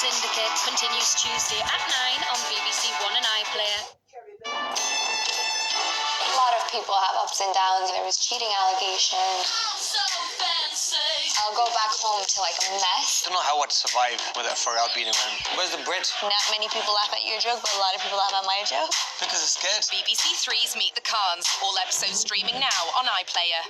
Syndicate continues Tuesday at 9 on BBC One and iPlayer. A lot of people have ups and downs. There was cheating allegations. I'll go back home to like a mess. I don't know how I'd survive with a 4-hour beating room. Where's the bread? Not many people laugh at your joke, but a lot of people laugh at my joke. Because they're scared. BBC Three's Meet the Khans. All episodes streaming now on iPlayer.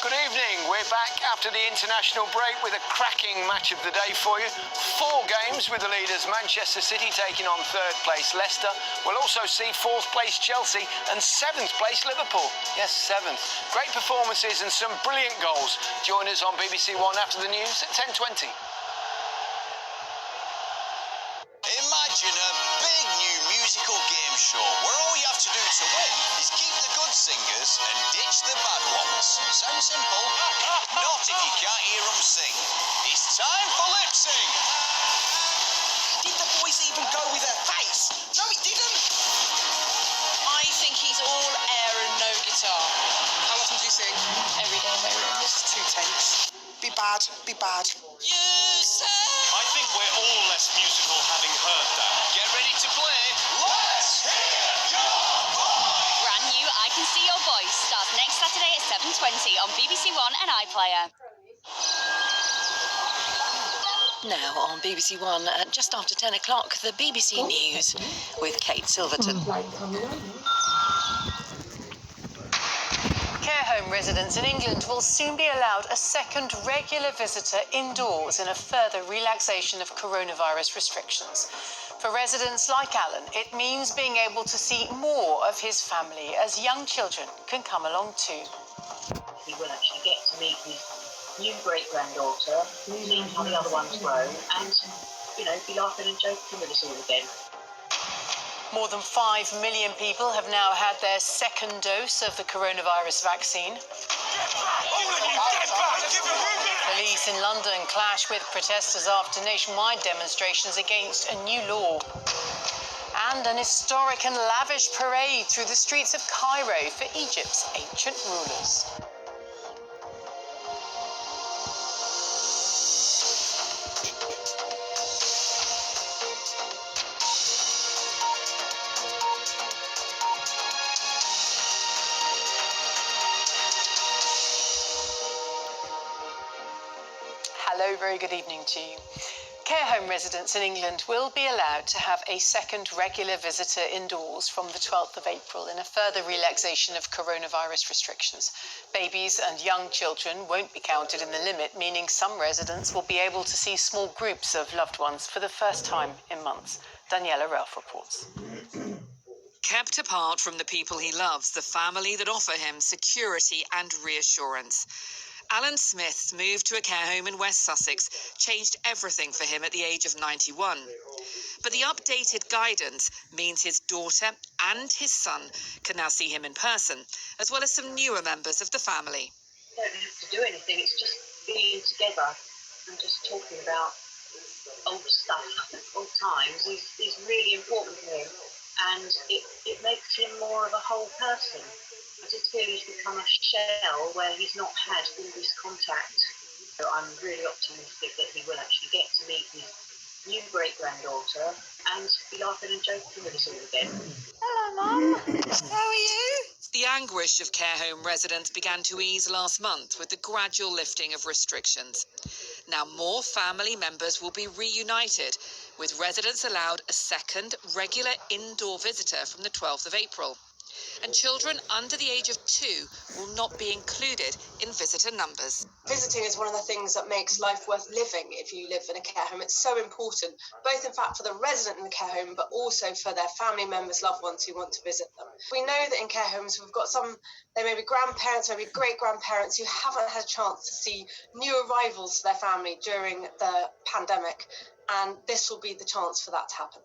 Good evening. We're back after the international break with a cracking match of the day for you. 4 games with the leaders Manchester City taking on 3rd place Leicester. We'll also see 4th place Chelsea and 7th place Liverpool. Yes, 7th. Great performances and some brilliant goals. Join us on BBC One after the news at 10:20. Imagine a big new musical game show where all you have to do to win is keep the good singers and ditch the bad ones. Sounds simple? Not if you can't hear them sing. It's time for Lip Sync. Did the voice even go with her face? No, it didn't. I think he's all air and no guitar. How often do you sing? Every day in my room. It's too tense. Be bad, be bad. You say... I think we're all less musical having heard that. Get ready to play. Let's hear your voice. Brand new I Can See Your Voice starts next Saturday at 7:20 on BBC One and iPlayer. Now on BBC One at just after 10 o'clock, the BBC News with Kate Silverton. Care home residents in England will soon be allowed a second regular visitor indoors in a further relaxation of coronavirus restrictions. For residents like Alan, it means being able to see more of his family as young children can come along too. He will actually get to meet his new great-granddaughter, see how the other ones grow, and, be laughing and joking with us all again. More than 5 million people have now had their second dose of the coronavirus vaccine. Police in London clash with protesters after nationwide demonstrations against a new law. And an historic and lavish parade through the streets of Cairo for Egypt's ancient rulers. Hello, very good evening to you. Care home residents in England will be allowed to have a second regular visitor indoors from the 12th of April in a further relaxation of coronavirus restrictions. Babies and young children won't be counted in the limit, meaning some residents will be able to see small groups of loved ones for the first time in months. Daniela Ralph reports. Kept apart from the people he loves, the family that offer him security and reassurance. Alan Smith's move to a care home in West Sussex changed everything for him at the age of 91. But the updated guidance means his daughter and his son can now see him in person, as well as some newer members of the family. You don't have to do anything, it's just being together and just talking about old stuff, old times, is really important to him. And it makes him more of a whole person. I just feel he's become a shell where he's not had all this contact. So I'm really optimistic that he will actually get to meet his new great-granddaughter and be laughing and joking with us all again. Hello, Mum. How are you? The anguish of care home residents began to ease last month with the gradual lifting of restrictions. Now more family members will be reunited, with residents allowed a second regular indoor visitor from the 12th of April. And children under the age of 2 will not be included in visitor numbers. Visiting is one of the things that makes life worth living if you live in a care home. It's so important, both in fact for the resident in the care home, but also for their family members, loved ones who want to visit them. We know that in care homes we've got they may be grandparents, maybe great-grandparents who haven't had a chance to see new arrivals to their family during the pandemic, and this will be the chance for that to happen.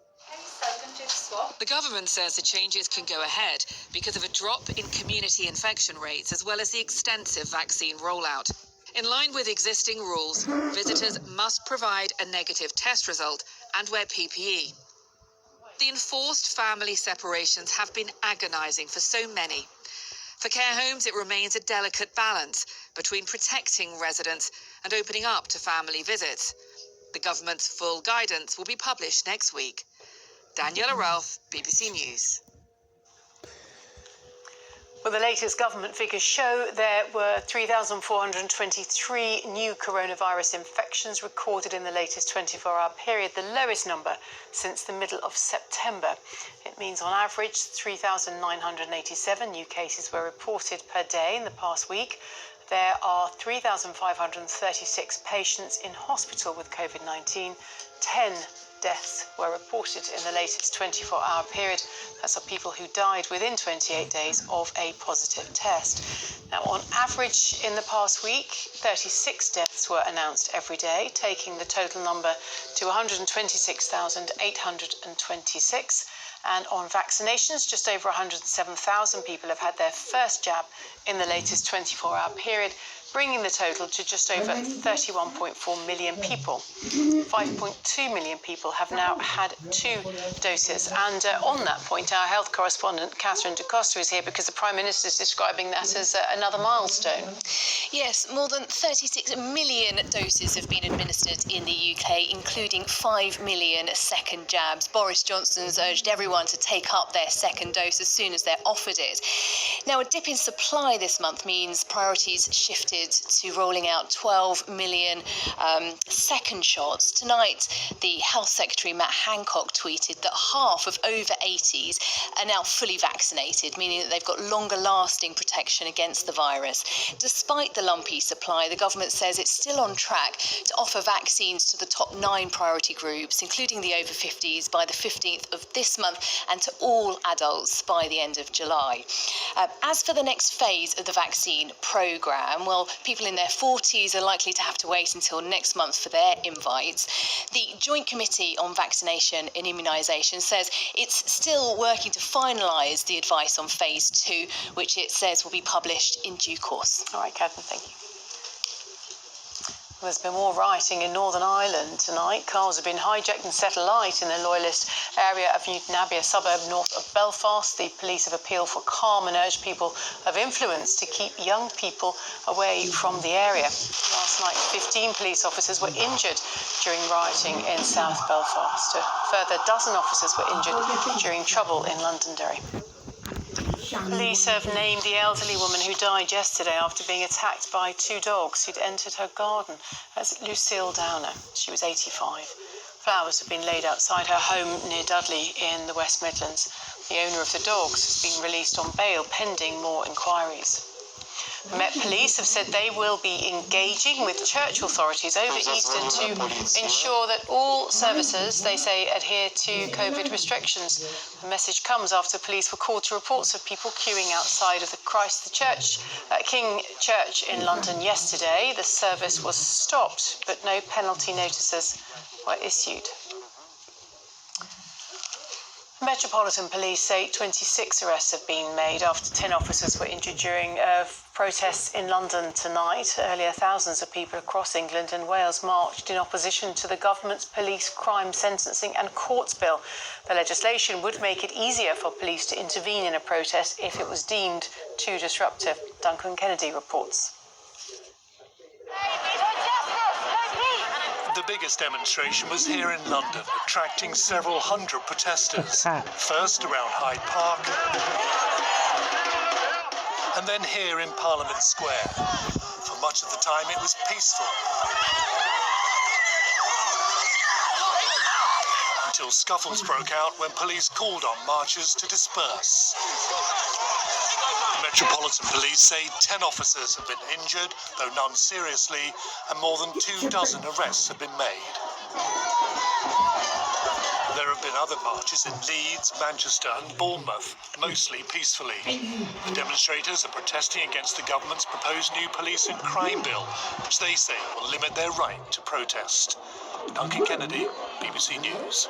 The government says the changes can go ahead because of a drop in community infection rates as well as the extensive vaccine rollout. In line with existing rules, visitors must provide a negative test result and wear PPE. The enforced family separations have been agonising for so many. For care homes, it remains a delicate balance between protecting residents and opening up to family visits. The government's full guidance will be published next week. Daniela Ralph, BBC News. Well, the latest government figures show there were 3,423 new coronavirus infections recorded in the latest 24-hour period, the lowest number since the middle of September. It means on average 3,987 new cases were reported per day in the past week. There are 3,536 patients in hospital with COVID-19. 10 deaths were reported in the latest 24-hour period. That's of people who died within 28 days of a positive test. Now, on average in the past week, 36 deaths were announced every day, taking the total number to 126,826. And on vaccinations, just over 107,000 people have had their first jab in the latest 24-hour period, bringing the total to just over 31.4 million people. 5.2 million people have now had 2 doses. And on that point, our health correspondent, Catherine de Costa, is here because the Prime Minister is describing that as another milestone. Yes, more than 36 million doses have been administered in the UK, including 5 million second jabs. Boris Johnson's urged everyone to take up their second dose as soon as they're offered it. Now, a dip in supply this month means priorities shifted to rolling out 12 million second shots. Tonight, the Health Secretary Matt Hancock tweeted that half of over 80s are now fully vaccinated, meaning that they've got longer lasting protection against the virus. Despite the lumpy supply, the government says it's still on track to offer vaccines to the top 9 priority groups, including the over 50s, by the 15th of this month, and to all adults by the end of July. As for the next phase of the vaccine programme, well, people in their 40s are likely to have to wait until next month for their invites. The Joint Committee on Vaccination and Immunisation says it's still working to finalise the advice on phase 2, which it says will be published in due course. All right, Catherine, thank you. There's been more rioting in Northern Ireland tonight. Cars have been hijacked and set alight in the Loyalist area of Newtownabbia, a suburb north of Belfast. The police have appealed for calm and urged people of influence to keep young people away from the area. Last night, 15 police officers were injured during rioting in South Belfast. A further dozen officers were injured during trouble in Londonderry. Police have named the elderly woman who died yesterday after being attacked by 2 dogs who'd entered her garden as Lucille Downer. She was 85. Flowers have been laid outside her home near Dudley in the West Midlands. The owner of the dogs has been released on bail pending more inquiries. Met Police have said they will be engaging with church authorities over Easter to ensure that all services, they say, adhere to COVID restrictions. The message comes after police were called to reports of people queuing outside of the Christ the Church, King Church in London yesterday. The service was stopped, but no penalty notices were issued. Metropolitan Police say 26 arrests have been made after 10 officers were injured during protests in London tonight. Earlier, thousands of people across England and Wales marched in opposition to the government's police crime sentencing and courts bill. The legislation would make it easier for police to intervene in a protest if it was deemed too disruptive. Duncan Kennedy reports. The biggest demonstration was here in London, attracting several hundred protesters. First around Hyde Park, and then here in Parliament Square. For much of the time it was peaceful. Until scuffles broke out when police called on marchers to disperse. The Metropolitan Police say 10 officers have been injured, though none seriously, and more than 24 arrests have been made. There have been other marches in Leeds, Manchester and Bournemouth, mostly peacefully. The demonstrators are protesting against the government's proposed new police and crime bill, which they say will limit their right to protest. Duncan Kennedy, BBC News.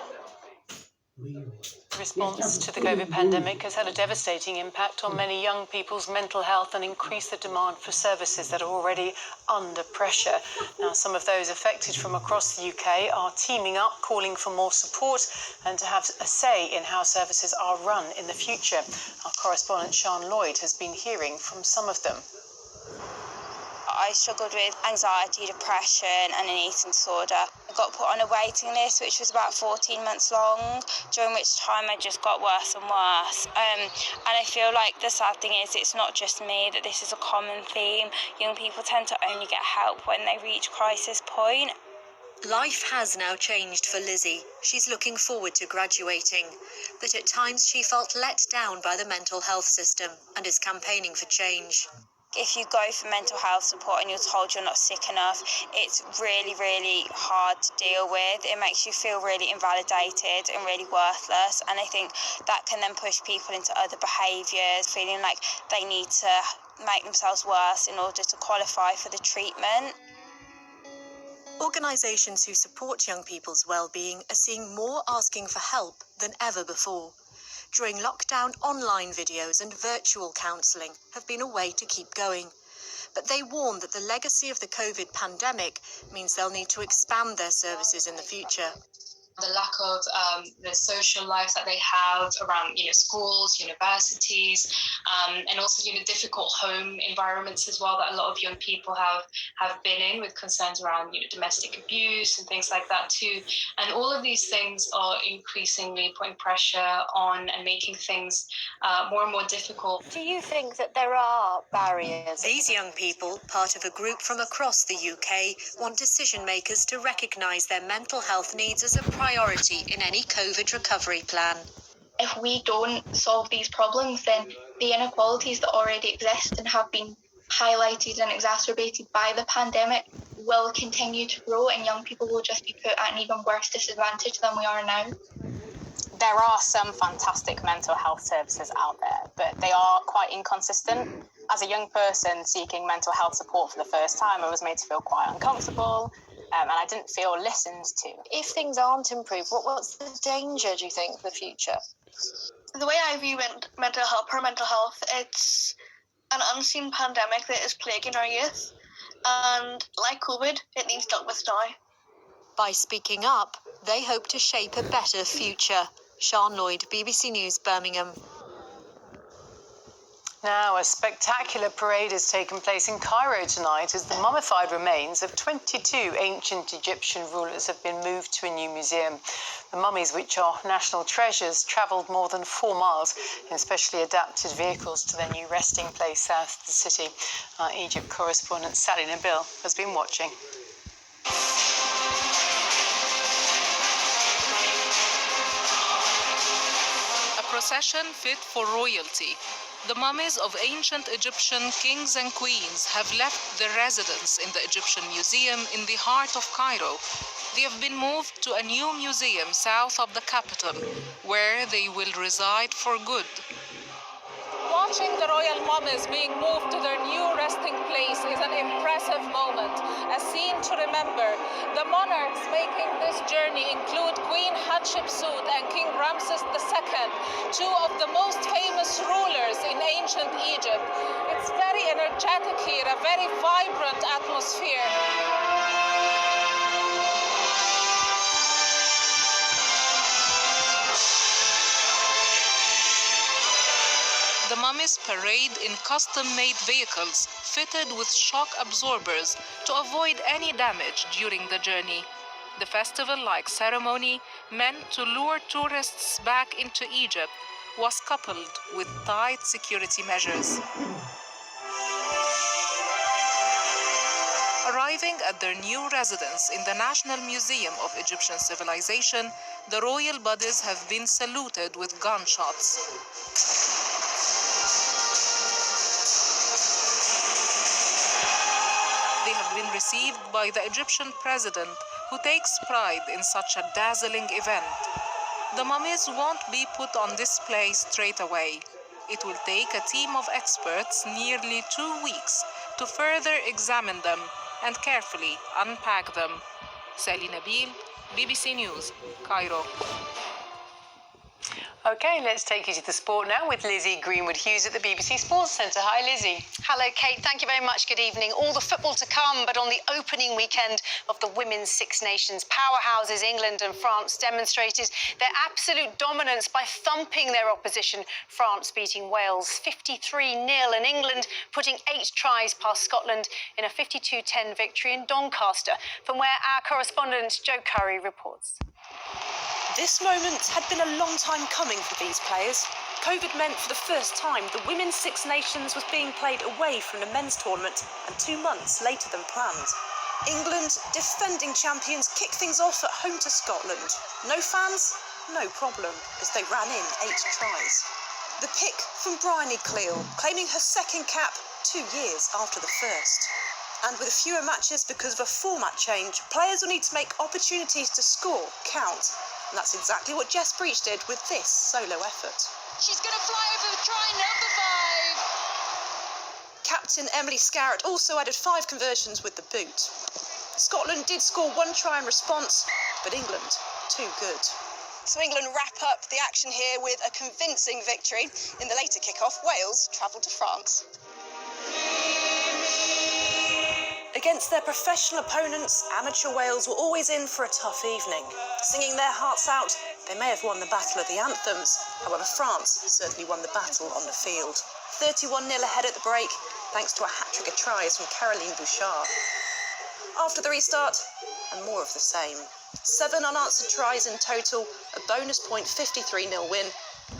The response to the COVID pandemic has had a devastating impact on many young people's mental health and increased the demand for services that are already under pressure. Now, some of those affected from across the UK are teaming up, calling for more support and to have a say in how services are run in the future. Our correspondent Sian Lloyd has been hearing from some of them. I struggled with anxiety, depression and an eating disorder. I got put on a waiting list which was about 14 months long, during which time I just got worse and worse. And I feel like the sad thing is it's not just me, that this is a common theme. Young people tend to only get help when they reach crisis point. Life has now changed for Lizzie. She's looking forward to graduating, but at times she felt let down by the mental health system and is campaigning for change. If you go for mental health support and you're told you're not sick enough, it's really, really hard to deal with. It makes you feel really invalidated and really worthless. And I think that can then push people into other behaviours, feeling like they need to make themselves worse in order to qualify for the treatment. Organisations who support young people's well-being are seeing more asking for help than ever before. During lockdown, online videos and virtual counselling have been a way to keep going. But they warn that the legacy of the COVID pandemic means they'll need to expand their services in the future. The lack of the social lives that they have around, schools, universities, and also, difficult home environments as well that a lot of young people have been in, with concerns around, domestic abuse and things like that too. And all of these things are increasingly putting pressure on and making things more and more difficult. Do you think that there are barriers? These young people, part of a group from across the UK, want decision makers to recognise their mental health needs as a priority in any COVID recovery plan. If we don't solve these problems, then the inequalities that already exist and have been highlighted and exacerbated by the pandemic will continue to grow, and young people will just be put at an even worse disadvantage than we are now. There are some fantastic mental health services out there, but they are quite inconsistent. As a young person seeking mental health support for the first time, I was made to feel quite uncomfortable, and I didn't feel listened to. If things aren't improved, what's the danger, do you think, for the future? The way I view mental health, it's an unseen pandemic that is plaguing our youth, and like COVID, it needs dealt with now. By speaking up, they hope to shape a better future. Sian Lloyd, BBC News, Birmingham. Now, a spectacular parade has taken place in Cairo tonight as the mummified remains of 22 ancient Egyptian rulers have been moved to a new museum. The mummies, which are national treasures, travelled more than 4 miles in specially adapted vehicles to their new resting place south of the city. Our Egypt correspondent Sally Nabil has been watching. A procession fit for royalty. The mummies of ancient Egyptian kings and queens have left their residence in the Egyptian Museum in the heart of Cairo. They have been moved to a new museum south of the capital, where they will reside for good. Watching the royal mummies being moved to their new resting place is an impressive moment, a scene to remember. The monarchs making this journey include Queen Hatshepsut and King Ramses II, two of the most famous rulers in ancient Egypt. It's very energetic here, a very vibrant atmosphere. The mummies parade in custom-made vehicles fitted with shock absorbers to avoid any damage during the journey. The festival-like ceremony, meant to lure tourists back into Egypt, was coupled with tight security measures. Arriving at their new residence in the National Museum of Egyptian Civilization, the royal bodies have been saluted with gunshots. They have been received by the Egyptian president, who takes pride in such a dazzling event. The mummies won't be put on display straight away. It will take a team of experts nearly 2 weeks to further examine them and carefully unpack them. Sally Nabil, BBC News, Cairo. OK, let's take you to the sport now with Lizzie Greenwood-Hughes at the BBC Sports Centre. Hi, Lizzie. Hello, Kate. Thank you very much. Good evening. All the football to come, but on the opening weekend of the Women's Six Nations, powerhouses England and France demonstrated their absolute dominance by thumping their opposition, France beating Wales 53-0 and England putting 8 tries past Scotland in a 52-10 victory in Doncaster, from where our correspondent Joe Curry reports. This moment had been a long time coming for these players. COVID meant for the first time the Women's Six Nations was being played away from the men's tournament and 2 months later than planned. England, defending champions, kicked things off at home to Scotland. No fans? No problem, as they ran in 8 tries. The pick from Bryony Cleal, claiming her second cap 2 years after the first. And with fewer matches because of a format change, players will need to make opportunities to score count. And that's exactly what Jess Breach did with this solo effort. She's going to fly over try number 5. Captain Emily Scarrett also added 5 conversions with the boot. Scotland did score 1 try in response, but England too good. So England wrap up the action here with a convincing victory. In the later kick-off, Wales travelled to France. Against their professional opponents, amateur Wales were always in for a tough evening. Singing their hearts out, they may have won the battle of the anthems. However, France certainly won the battle on the field. 31-0 ahead at the break, thanks to a hat-trick of tries from Caroline Bouchard. After the restart, and more of the same. 7 unanswered tries in total, a bonus point 53-0 win,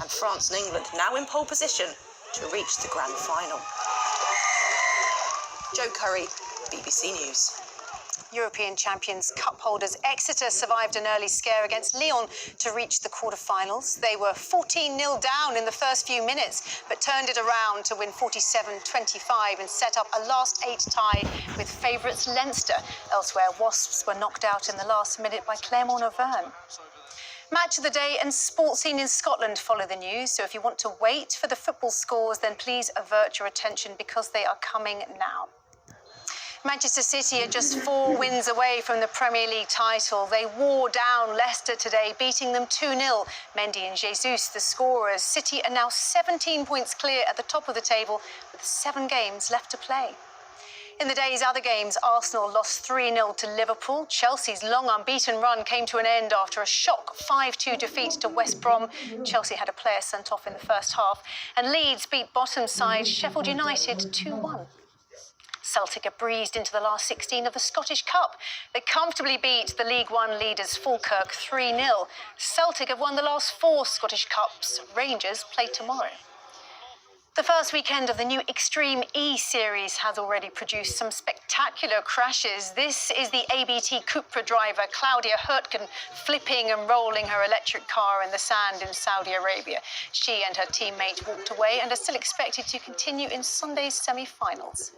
and France and England now in pole position to reach the grand final. Joe Curry, BBC News. European champions cup holders Exeter survived an early scare against Lyon to reach the quarter-finals. They were 14-0 down in the first few minutes, but turned it around to win 47-25 and set up a last 8 tie with favourites Leinster. Elsewhere, Wasps were knocked out in the last minute by Clermont-Auvergne. Match of the day and sports scene in Scotland follow the news, so if you want to wait for the football scores, then please avert your attention because they are coming now. Manchester City are just 4 wins away from the Premier League title. They wore down Leicester today, beating them 2-0. Mendy and Jesus, the scorers. City are now 17 points clear at the top of the table with 7 games left to play. In the day's other games, Arsenal lost 3-0 to Liverpool. Chelsea's long unbeaten run came to an end after a shock 5-2 defeat to West Brom. Chelsea had a player sent off in the first half. And Leeds beat bottom side Sheffield United 2-1. Celtic are breezed into the last 16 of the Scottish Cup. They comfortably beat the League One leaders Falkirk 3-0. Celtic have won the last 4 Scottish Cups. Rangers play tomorrow. The first weekend of the new Extreme E series has already produced some spectacular crashes. This is the ABT Cupra driver Claudia Hurtgen flipping and rolling her electric car in the sand in Saudi Arabia. She and her teammate walked away and are still expected to continue in Sunday's semi-finals.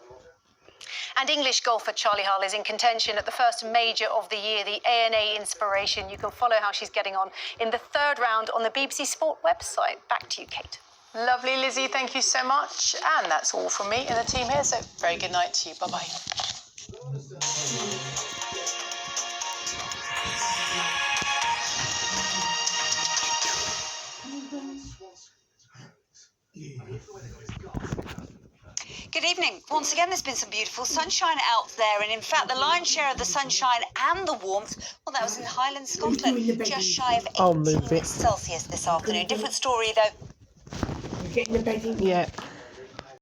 And English golfer Charlie Hull is in contention at the first major of the year, the ANA Inspiration. You can follow how she's getting on in the 3rd round on the BBC Sport website. Back to you, Kate. Lovely, Lizzie. Thank you so much. And that's all from me and the team here. So very good night to you. Bye-bye. Good evening. Once again, there's been some beautiful sunshine out there, and in fact, the lion's share of the sunshine and the warmth, well, that was in Highland, Scotland, just shy of 18 Celsius this afternoon. Different story, though. You're getting the bed in? Yeah.